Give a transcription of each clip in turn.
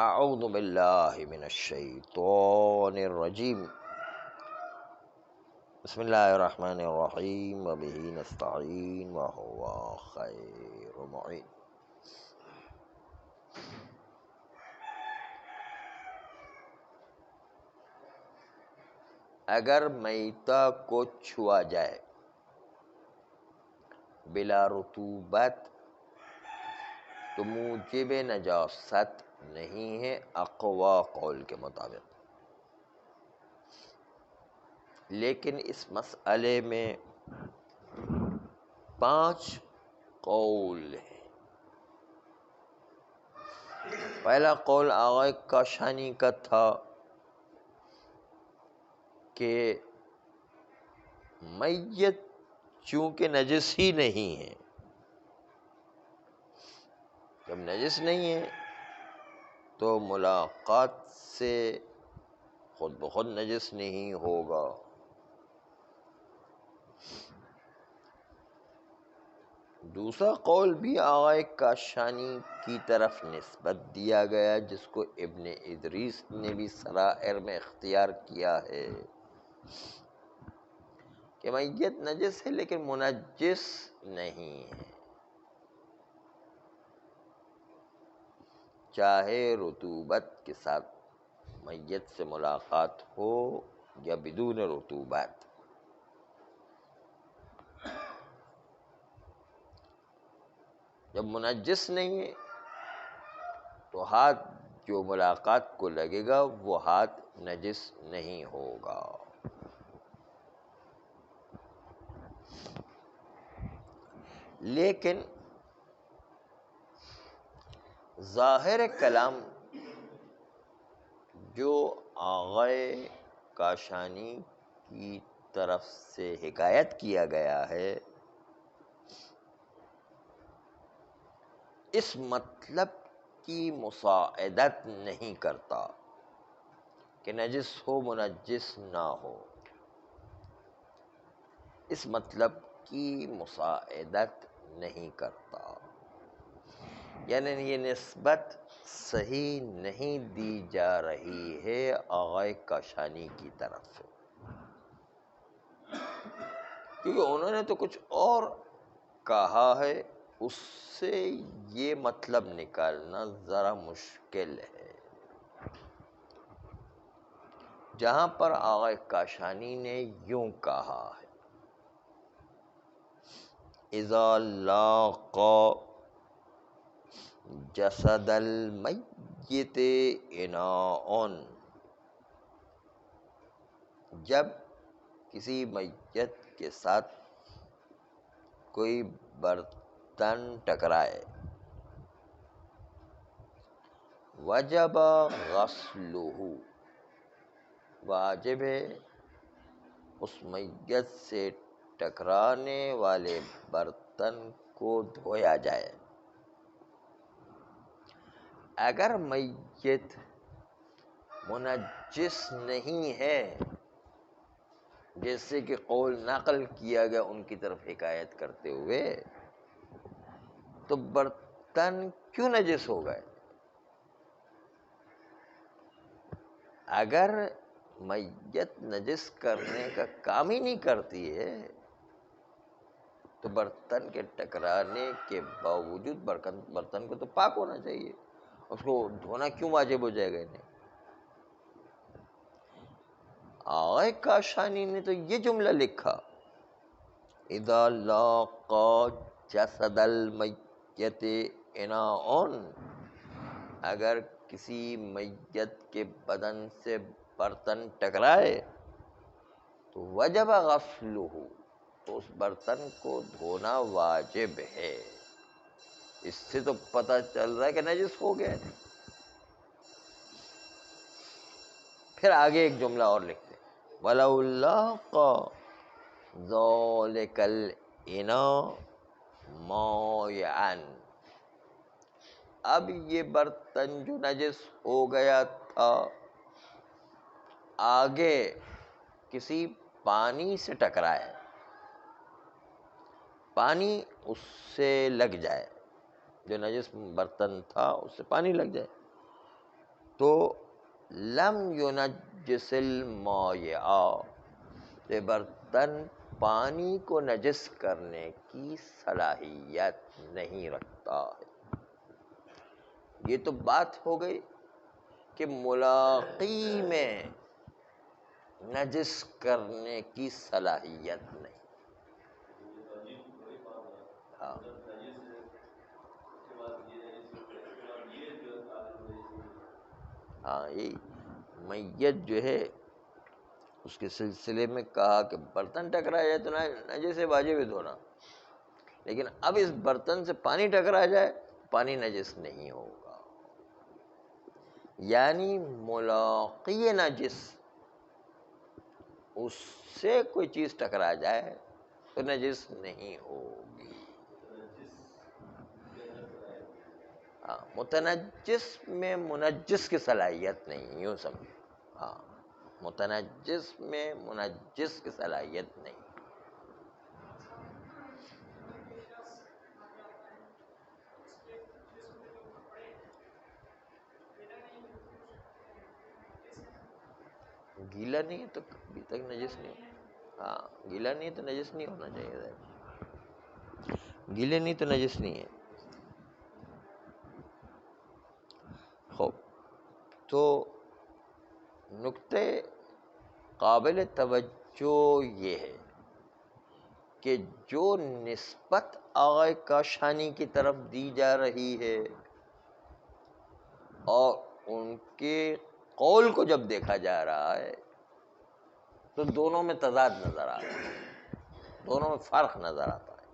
اعوذ باللہ من الشیطان الرجیم بسم اللہ الرحمن الرحیم وبہ نستعین وہو خیر معین۔ اگر میتہ کو چھوا جائے بلا رطوبت تو موجب نجاست نہیں ہے اقوا قول کے مطابق، لیکن اس مسئلے میں 5 قول ہیں۔ پہلا قول آغا کاشانی کا تھا کہ میت چونکہ نجس ہی نہیں ہے، جب نجس نہیں ہے تو ملاقات سے خود بخود نجس نہیں ہوگا۔ دوسرا قول بھی آغا کاشانی کی طرف نسبت دیا گیا، جس کو ابن ادریس نے بھی سرائر میں اختیار کیا ہے کہ میت نجس ہے لیکن منجس نہیں ہے، چاہے رطوبت کے ساتھ میت سے ملاقات ہو یا بدون رطوبت۔ جب منجس نہیں ہے تو ہاتھ جو ملاقات کو لگے گا وہ ہاتھ نجس نہیں ہوگا۔ لیکن ظاہر کلام جو آغا کاشانی کی طرف سے حکایت کیا گیا ہے، اس مطلب کی مساعدت نہیں کرتا کہ نجس ہو منجس نہ ہو، اس مطلب کی مساعدت نہیں کرتا، یعنی یہ نسبت صحیح نہیں دی جا رہی ہے آغا کاشانی کی طرف، کیونکہ انہوں نے تو کچھ اور کہا ہے، اس سے یہ مطلب نکالنا ذرا مشکل ہے۔ جہاں پر آغا کاشانی نے یوں کہا ہے اذا لاقى جسد المیت اناء، جب کسی میت کے ساتھ کوئی برتن ٹکرائے، وجب غسلہ، واجب ہے اس میت سے ٹکرانے والے برتن کو دھویا جائے۔ اگر میت منجس نہیں ہے، جیسے کہ قول نقل کیا گیا ان کی طرف حکایت کرتے ہوئے، تو برتن کیوں نجس ہو گئے؟ اگر میت نجس کرنے کا کام ہی نہیں کرتی ہے تو برتن کے ٹکرانے کے باوجود برتن کو تو پاک ہونا چاہیے، اس کو دھونا کیوں واجب ہو جائے گا انہیں؟ آغا کاشانی نے تو یہ جملہ لکھا اذا لاقى جسد المیت اناء، اگر کسی میت کے بدن سے برتن ٹکرائے تو وجب غسلہ، تو اس برتن کو دھونا واجب ہے۔ اس سے تو پتہ چل رہا ہے کہ نجس ہو گیا۔ پھر آگے ایک جملہ اور لکھتے وَلَوْ لَاقَى ذَلِكَ الْإِنَاءُ مَائِعًا، اب یہ برتن جو نجس ہو گیا تھا آگے کسی پانی سے ٹکرائے، پانی اس سے لگ جائے، جو نجس برتن تھا اس سے پانی لگ جائے، تو لم ينجس المائع، یہ برتن پانی کو نجس کرنے کی صلاحیت نہیں رکھتا ہے۔ یہ تو بات ہو گئی کہ ملاقی میں نجس کرنے کی صلاحیت نہیں۔ ہاں ہاں، یہ میت جو ہے اس کے سلسلے میں کہا کہ برتن ٹکرا جائے تو نجس ہے، واجب ہے دھونا، لیکن اب اس برتن سے پانی ٹکرا جائے پانی نجس نہیں ہوگا۔ یعنی ملاقی نجس، اس سے کوئی چیز ٹکرا جائے تو نجس نہیں ہوگی۔ ہاں، متنجس میں منجس کی صلاحیت نہیں، یوں سمجھ۔ ہاں، متنجس میں منجس کی صلاحیت نہیں۔ گیلا نہیں ہے تو ابھی تک نجس نہیں ہو۔ ہاں، گیلا نہیں ہے تو نجس نہیں ہونا چاہیے، گیلے نہیں تو نجس نہیں ہے۔ خوب، تو نکتے قابل توجہ یہ ہے کہ جو نسبت آغائے کاشانی کی طرف دی جا رہی ہے اور ان کے قول کو جب دیکھا جا رہا ہے تو دونوں میں تضاد نظر آ رہا ہے، دونوں میں فرق نظر آتا ہے۔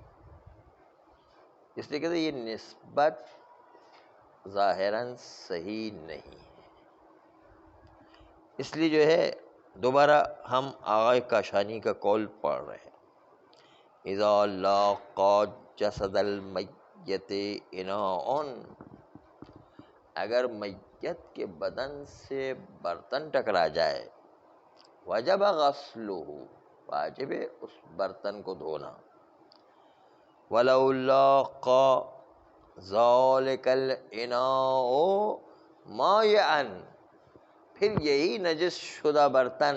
اس لیے کہتے ہیں یہ نسبت ظاہراً صحیح نہیں ہے۔ اس لیے جو ہے دوبارہ ہم آغائے کاشانی کا قول پڑھ رہے ہیں، اذا لاقا جسد المیت اناء، اگر میت کے بدن سے برتن ٹکرا جائے، وجب غسلہ، واجب ہے اس برتن کو دھونا، ولو لاقا ذلک الاناء مائعا، پھر یہی نجس شدہ برتن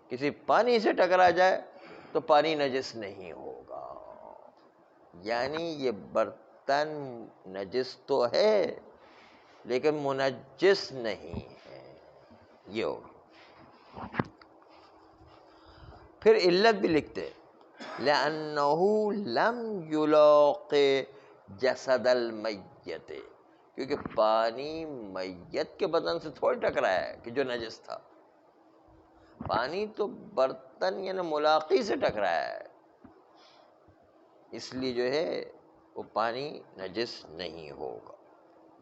کسی پانی سے ٹکرا جائے تو پانی نجس نہیں ہوگا۔ یعنی یہ برتن نجس تو ہے لیکن منجس نہیں ہے، یہ ہوگا۔ پھر علت بھی لکھتے لأنه لم يلاق جسد المیت، کیونکہ پانی میت کے بدن سے تھوڑی ٹکرایا ہے کہ جو نجس تھا، پانی تو برتن یعنی ملاقی سے ٹکرایا ہے، اس لیے جو ہے وہ پانی نجس نہیں ہوگا۔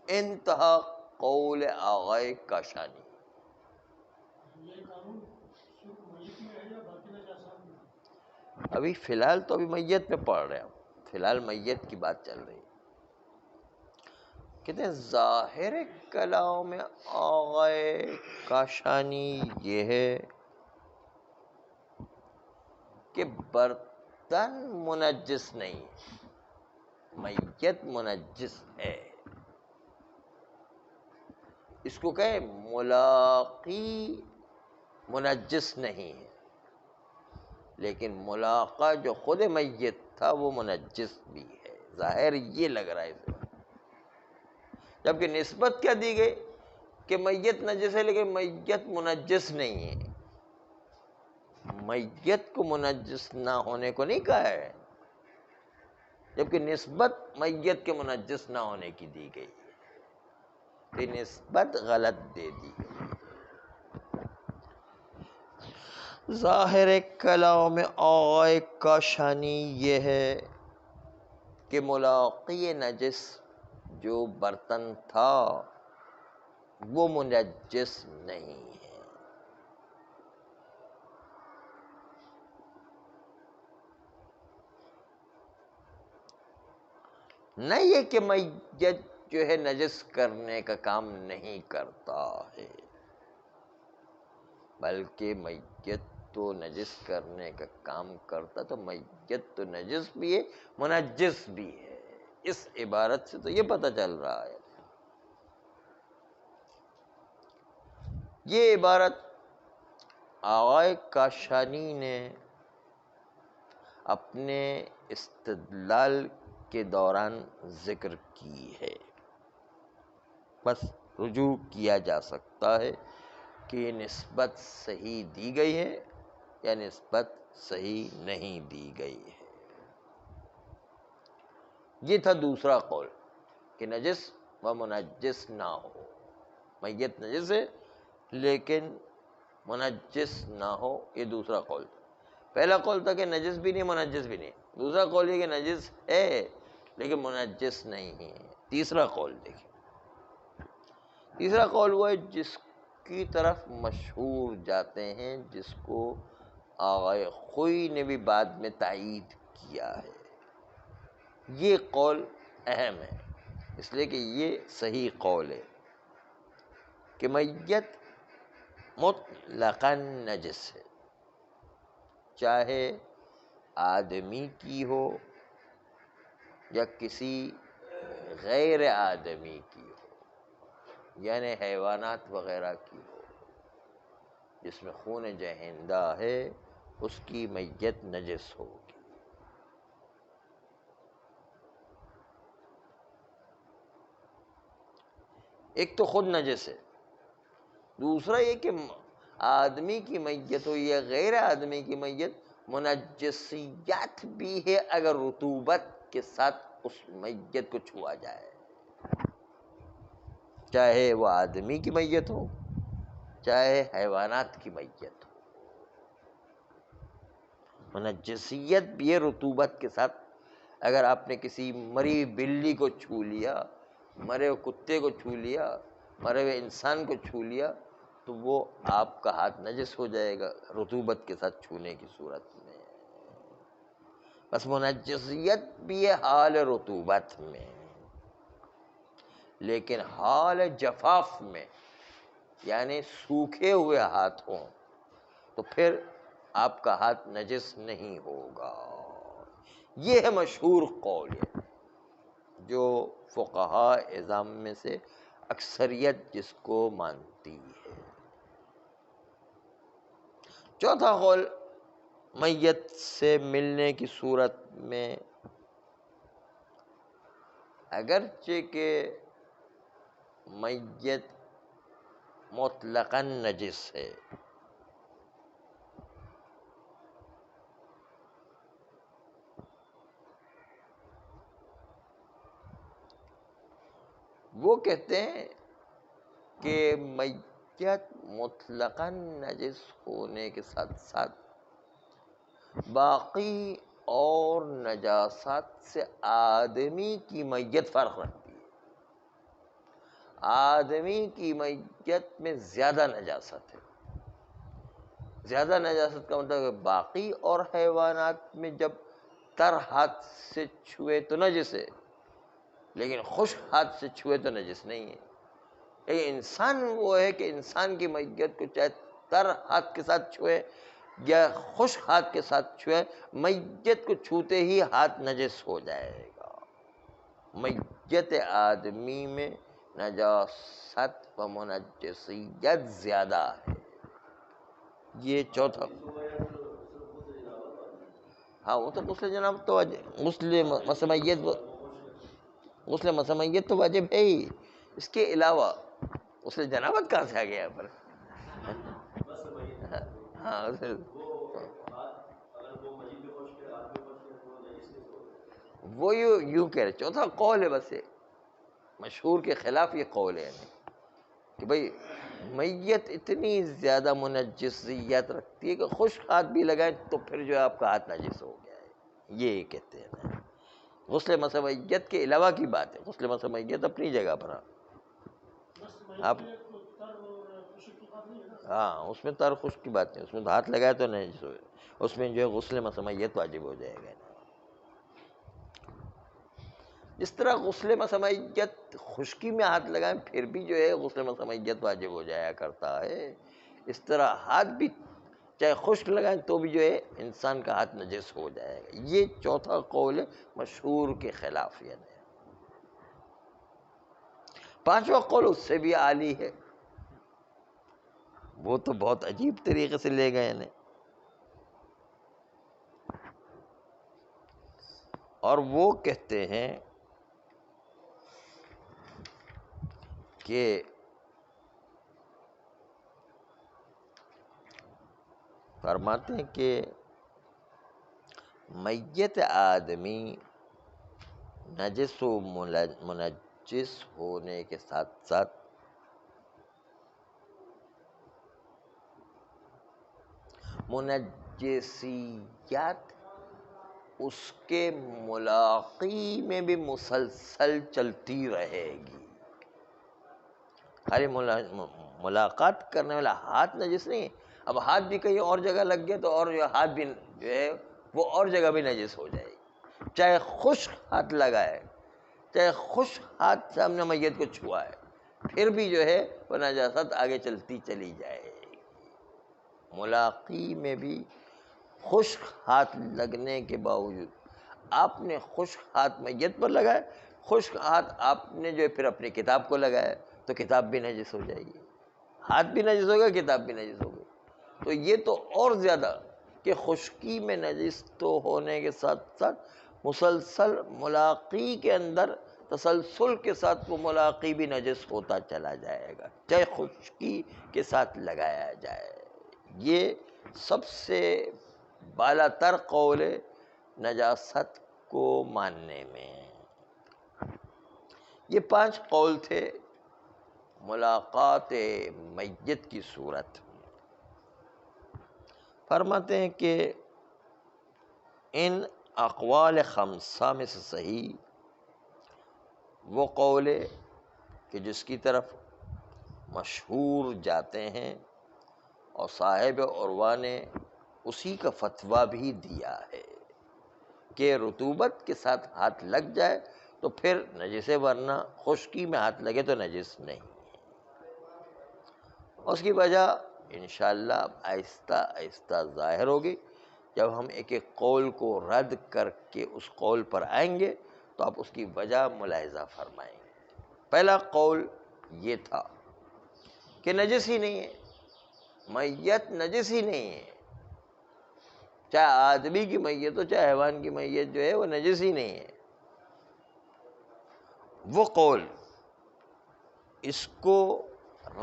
انتہا قول آغائے کاشانی۔ ابھی فی الحال تو ابھی میت پہ پڑھ رہے ہیں، فی الحال میت کی بات چل رہی ہے۔ کہتے ہیں ظاہر کلام آغائے کاشانی یہ ہے کہ برتن منجس نہیں ہے، میت منجس ہے، اس کو کہے ملاقی منجس نہیں ہے، لیکن ملاقہ جو خود میت تھا وہ منجس بھی ہے، ظاہر یہ لگ رہا ہے اسے، جبکہ نسبت کیا دی گئی کہ میت نجس ہے لیکن میت منجس نہیں ہے، میت کو منجس نہ ہونے کو نہیں کہا ہے، جبکہ نسبت میت کے منجس نہ ہونے کی دی گئی ہے، یہ نسبت غلط دے دی گئی۔ ظاہر کلام آغائے کاشانی یہ ہے کہ ملاقی نجس جو برتن تھا وہ منجس نہیں ہے۔ نہ یہ کہ میت جو ہے نجس کرنے کا کام نہیں کرتا ہے، بلکہ میت تو نجس کرنے کا کام کرتا، تو میت تو نجس بھی ہے منجس بھی ہے، اس عبارت سے تو یہ پتہ چل رہا ہے۔ یہ عبارت آغائے کاشانی نے اپنے استدلال کے دوران ذکر کی ہے، بس رجوع کیا جا سکتا ہے کہ یہ نسبت صحیح دی گئی ہے یا نسبت صحیح نہیں دی گئی ہے۔ یہ تھا دوسرا قول کہ نجس و منجس نہ ہو، میت نجس ہے لیکن منجس نہ ہو، یہ دوسرا قول تھا۔ پہلا قول تھا کہ نجس بھی نہیں منجس بھی نہیں، دوسرا قول یہ کہ نجس ہے لیکن منجس نہیں ہے۔ تیسرا قول دیکھیں، تیسرا قول وہ ہے جس کی طرف مشہور جاتے ہیں، جس کو آغائے خوئی نے بھی بعد میں تائید کیا ہے۔ یہ قول اہم ہے اس لیے کہ یہ صحیح قول ہے کہ میت مطلقاً نجس ہے، چاہے آدمی کی ہو یا کسی غیر آدمی کی ہو، یعنی حیوانات وغیرہ کی ہو، جس میں خون جہندہ ہے اس کی میت نجس ہوگی۔ ایک تو خود نجس ہے، دوسرا یہ کہ آدمی کی میت ہو یا غیر آدمی کی میت، منجسیت بھی ہے اگر رطوبت کے ساتھ اس میت کو چھوا جائے، چاہے وہ آدمی کی میت ہو چاہے حیوانات کی میت ہو، منجسیت بھی ہے رطوبت کے ساتھ۔ اگر آپ نے کسی مری بلی کو چھو لیا، مرے ہوئے کتے کو چھو لیا، مرے ہوئے انسان کو چھو لیا تو وہ آپ کا ہاتھ نجس ہو جائے گا رطوبت کے ساتھ چھونے کی صورت میں۔ بس منجسیت بھی ہے حال رطوبت میں، لیکن حال جفاف میں یعنی سوکھے ہوئے ہاتھ ہوں تو پھر آپ کا ہاتھ نجس نہیں ہوگا۔ یہ ہے مشہور قول، جو فقہاء عظام میں سے اکثریت جس کو مانتی ہے۔ چوتھا قول، میت سے ملنے کی صورت میں اگرچہ کہ میت مطلقاً نجس ہے، وہ کہتے ہیں کہ میت مطلقاً نجس ہونے کے ساتھ ساتھ باقی اور نجاسات سے آدمی کی میت فرق رکھتی ہے۔ آدمی کی میت میں زیادہ نجاست ہے، زیادہ نجاست کا مطلب ہے باقی اور حیوانات میں جب تر ہاتھ سے چھوئے تو نجس ہے، لیکن خشک ہاتھ سے چھوئے تو نجس نہیں ہے۔ لیکن انسان وہ ہے کہ انسان کی میت کو چاہے تر ہاتھ کے ساتھ چھوئے یا خشک ہاتھ کے ساتھ چھوئے، میت کو چھوتے ہی ہاتھ نجس ہو جائے گا۔ میت آدمی میں نجاست و منجسیت زیادہ ہے۔ یہ چوتھا، ہاں وہ تو غسل جناب تو غسل مسمیت تو واجب ہے ہی، اس کے علاوہ غسل جنابت کہاں سے آ گیا پر؟ ہاں وہ یوں کہہ رہے، چوتھا قول ہے، بس مشہور کے خلاف یہ قول ہے کہ بھئی میت اتنی زیادہ منجسیت رکھتی ہے کہ خشک ہاتھ بھی لگائیں تو پھر جو ہے آپ کا ہاتھ نجس ہو گیا ہے، یہ کہتے ہیں۔ غسل مسمیت کے علاوہ کی بات ہے، غسل مسمیت اپنی جگہ پر، آپ ہاں اس میں تر خشک کی بات نہیں، اس میں ہاتھ لگائے تو نجس ہوئے، اس میں جو ہے غسل مسمیت واجب ہو جائے گا۔ جس طرح غسل مسمیت خشکی میں ہاتھ لگائیں پھر بھی جو ہے غسل مسمیت واجب ہو جایا کرتا ہے، اس طرح ہاتھ بھی چاہے خشک لگائیں تو بھی جو ہے انسان کا ہاتھ نجس ہو جائے گا۔ یہ چوتھا قول ہے مشہور کے خلاف۔ یعنی پانچواں قول اس سے بھی عالی ہے، وہ تو بہت عجیب طریقے سے لے گئے نے. اور وہ کہتے ہیں کہ فرماتے ہیں کہ میت آدمی نجس و منجس ہونے کے ساتھ ساتھ منجسیات اس کے ملاقی میں بھی مسلسل چلتی رہے گی. خالی ملاقات کرنے والا ہاتھ نجس نہیں. اب ہاتھ بھی کہیں اور جگہ لگ گیا تو اور ہاتھ بھی جو ہے وہ اور جگہ بھی نجس ہو جائے گی. چاہے خشک ہاتھ لگائے، چاہے خشک ہاتھ سے ہم نے میت کو چھوا ہے، پھر بھی جو ہے وہ نجاست آگے چلتی چلی جائے گی. ملاقی میں بھی خشک ہاتھ لگنے کے باوجود آپ نے خشک ہاتھ میت پر لگائے، خشک ہاتھ آپ نے جو ہے پھر اپنی کتاب کو لگایا تو کتاب بھی نجس ہو جائے گی، ہاتھ بھی نجس ہوگا، کتاب بھی نجس ہوگی. تو یہ تو اور زیادہ کہ خشکی میں نجس تو ہونے کے ساتھ ساتھ مسلسل ملاقی کے اندر تسلسل کے ساتھ وہ ملاقی بھی نجس ہوتا چلا جائے گا، چاہے خشکی کے ساتھ لگایا جائے. یہ سب سے بالا تر قول نجاست کو ماننے میں. یہ 5 قول تھے ملاقات میت کی صورت. فرماتے ہیں کہ ان اقوال 5 میں سے صحیح وہ قول ہے کہ جس کی طرف مشہور جاتے ہیں اور صاحب عروہ نے اسی کا فتویٰ بھی دیا ہے کہ رطوبت کے ساتھ ہاتھ لگ جائے تو پھر نجس ہے، ورنہ خشکی میں ہاتھ لگے تو نجس نہیں. اس کی وجہ انشاءاللہ آہستہ آہستہ ظاہر ہوگی. جب ہم ایک ایک قول کو رد کر کے اس قول پر آئیں گے تو آپ اس کی وجہ ملاحظہ فرمائیں گے. پہلا قول یہ تھا کہ نجس ہی نہیں ہے، میت نجس ہی نہیں ہے، چاہے آدمی کی میت ہو چاہے حیوان کی میت جو ہے وہ نجس ہی نہیں ہے. وہ قول اس کو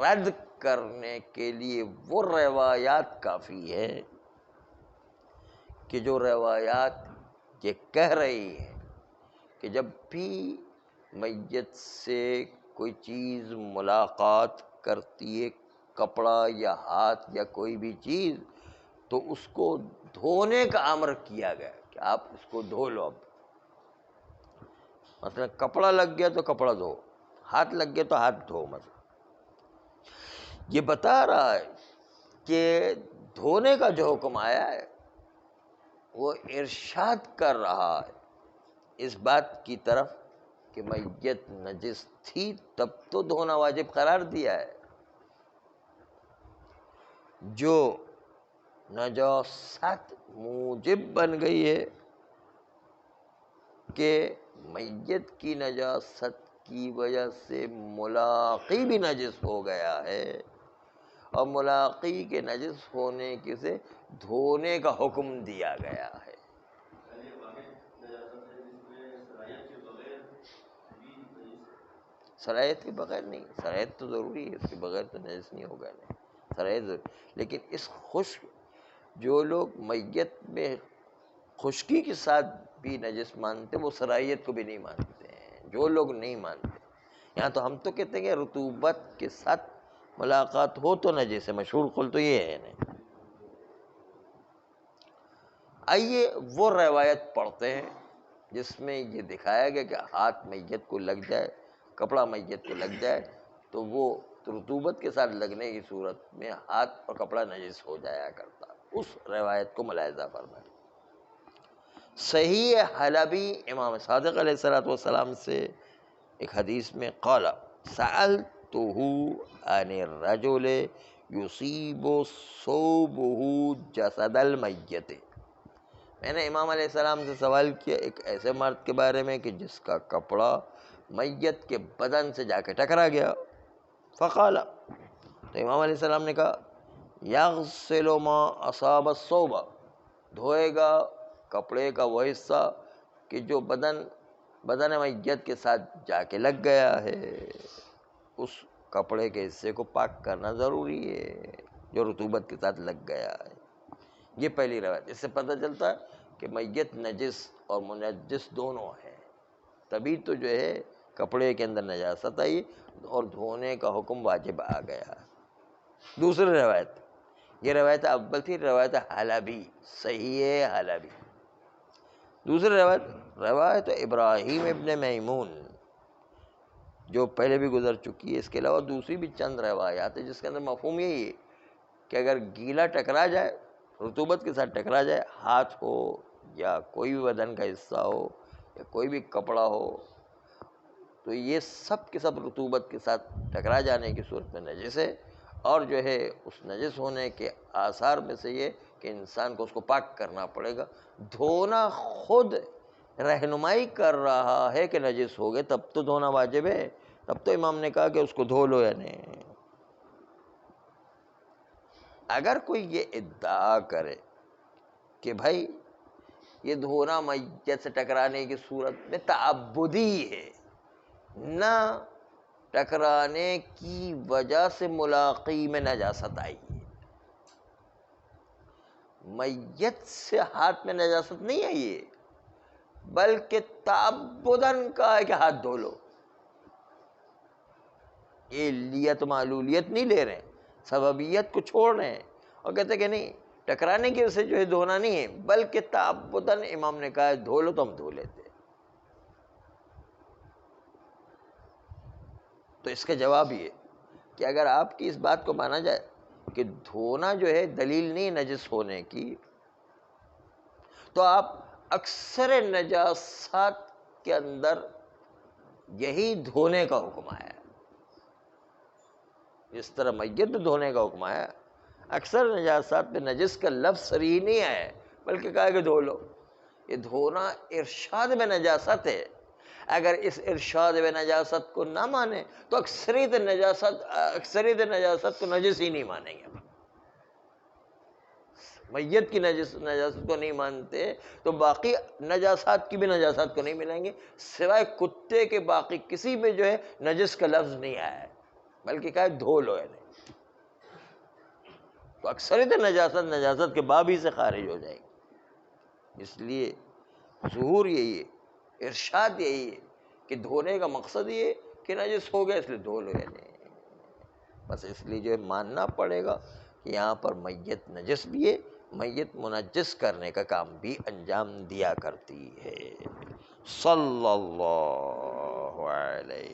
رد کرنے کے لیے وہ روایات کافی ہے کہ جو روایات یہ کہہ رہی ہیں کہ جب بھی میت سے کوئی چیز ملاقات کرتی ہے، کپڑا یا ہاتھ یا کوئی بھی چیز، تو اس کو دھونے کا امر کیا گیا کہ آپ اس کو دھو لو. اب مثلا کپڑا لگ گیا تو کپڑا دھو، ہاتھ لگ گیا تو ہاتھ دھو. مثلا یہ بتا رہا ہے کہ دھونے کا جو حکم آیا ہے وہ ارشاد کر رہا ہے اس بات کی طرف کہ میت نجس تھی تب تو دھونا واجب قرار دیا ہے. جو نجاست موجب بن گئی ہے کہ میت کی نجاست کی وجہ سے ملاقی بھی نجس ہو گیا ہے، اور ملاقی کے نجس ہونے کے سے دھونے کا حکم دیا گیا ہے. صلاحیت کے بغیر نہیں، صلاحیت تو ضروری ہے، اس کے بغیر تو نجس نہیں ہوگا. نہیں، صلاحیت ضروری. لیکن اس خشک جو لوگ میت میں خشکی کے ساتھ بھی نجس مانتے وہ صلاحیت کو بھی نہیں مانتے ہیں. جو لوگ نہیں مانتے، یہاں تو ہم تو کہتے ہیں کہ رطوبت کے ساتھ ملاقات ہو تو نجس ہے، مشہور قول تو یہ ہے. نہیں، آئیے وہ روایت پڑھتے ہیں جس میں یہ دکھایا گیا کہ ہاتھ میت کو لگ جائے، کپڑا میت کو لگ جائے تو وہ رطوبت کے ساتھ لگنے کی صورت میں ہاتھ اور کپڑا نجس ہو جایا کرتا. اس روایت کو ملاحظہ فرمائیں. صحیح حلبی امام صادق علیہ السلام سے ایک حدیث میں قال سألتہ عن الرجل یصیب ثوبہ جسد المیت، میں نے امام علیہ السلام سے سوال کیا ایک ایسے مرد کے بارے میں کہ جس کا کپڑا میت کے بدن سے جا کے ٹکرا گیا. فقال، تو امام علیہ السلام نے کہا یغسل ما اصاب الثوب، دھوئے گا کپڑے کا وہ حصہ کہ جو بدن میت کے ساتھ جا کے لگ گیا ہے، اس کپڑے کے حصے کو پاک کرنا ضروری ہے جو رطوبت کے ساتھ لگ گیا ہے۔ یہ پہلی روایت۔ اس سے پتہ چلتا ہے کہ میت نجس اور منجس دونوں ہیں، تبھی تو جو ہے کپڑے کے اندر نجاست آئی اور دھونے کا حکم واجب آ گیا۔ دوسری روایت، یہ روایت اول تھی، روایت حلبی، صحیح ہے حلبی۔ دوسری روایت ابراہیم ابن میمون جو پہلے بھی گزر چکی ہے۔ اس کے علاوہ دوسری بھی چند روایات ہیں جس کے اندر مفہوم یہی ہے کہ اگر گیلا ٹکرا جائے، رطوبت کے ساتھ ٹکرا جائے، ہاتھ ہو یا کوئی بھی بدن کا حصہ ہو یا کوئی بھی کپڑا ہو، تو یہ سب کے سب رطوبت کے ساتھ ٹکرا جانے کی صورت میں نجس ہے، اور جو ہے اس نجس ہونے کے آثار میں سے یہ کہ انسان کو اس کو پاک کرنا پڑے گا۔ دھونا خود رہنمائی کر رہا ہے کہ نجس ہو گئے، تب تو دھونا واجب ہے، تب تو امام نے کہا کہ اس کو دھو لو۔ یعنی اگر کوئی یہ ادعا کرے کہ بھائی یہ دھونا میت سے ٹکرانے کی صورت میں تعبدی ہے، نہ ٹکرانے کی وجہ سے ملاقی میں نجاست آئی ہے، میت سے ہاتھ میں نجاست نہیں آئی ہے، بلکہ تعبداً کہا ہے کہ ہاتھ دھو لو، یہ لیت معلولیت نہیں لے رہے ہیں، سببیت کو چھوڑ رہے ہیں اور کہتے ہیں کہ نہیں ٹکرانے کی وجہ سے جو ہے دھونا نہیں ہے، بلکہ تعبداً امام نے کہا ہے دھو لو، تو ہم دھو لیتے ہیں۔ تو اس کا جواب یہ کہ اگر آپ کی اس بات کو مانا جائے کہ دھونا جو ہے دلیل نہیں نجس ہونے کی، تو آپ اکثر نجاسات کے اندر یہی دھونے کا حکم آیا ہے، جس طرح میت دھونے کا حکم آیا، اکثر نجاسات پہ نجس کا لفظ صریح نہیں آیا بلکہ کہا کہ دھو لو۔ یہ دھونا ارشاد میں نجاست ہے، اگر اس ارشاد میں نجاست کو نہ مانے تو اکثریت نجاست کو نجس ہی نہیں مانیں گے۔ میت کی نجاست کو نہیں مانتے تو باقی نجاسات کی بھی نجاسات کو نہیں ملیں گے، سوائے کتے کے باقی کسی میں جو ہے نجس کا لفظ نہیں آیا ہے، بلکہ کہا ہے دھو لو۔ یعنی تو اکثریت نجاست کے باب ہی سے خارج ہو جائے گی۔ اس لیے ظہور یہی ہے، ارشاد یہی ہے کہ دھونے کا مقصد یہ ہے کہ نجس ہو گیا اس لیے دھو لو۔ یعنی بس اس لیے جو ہے ماننا پڑے گا کہ یہاں پر میت نجس بھی ہے، میت منجس کرنے کا کام بھی انجام دیا کرتی ہے۔ صلی اللہ علیہ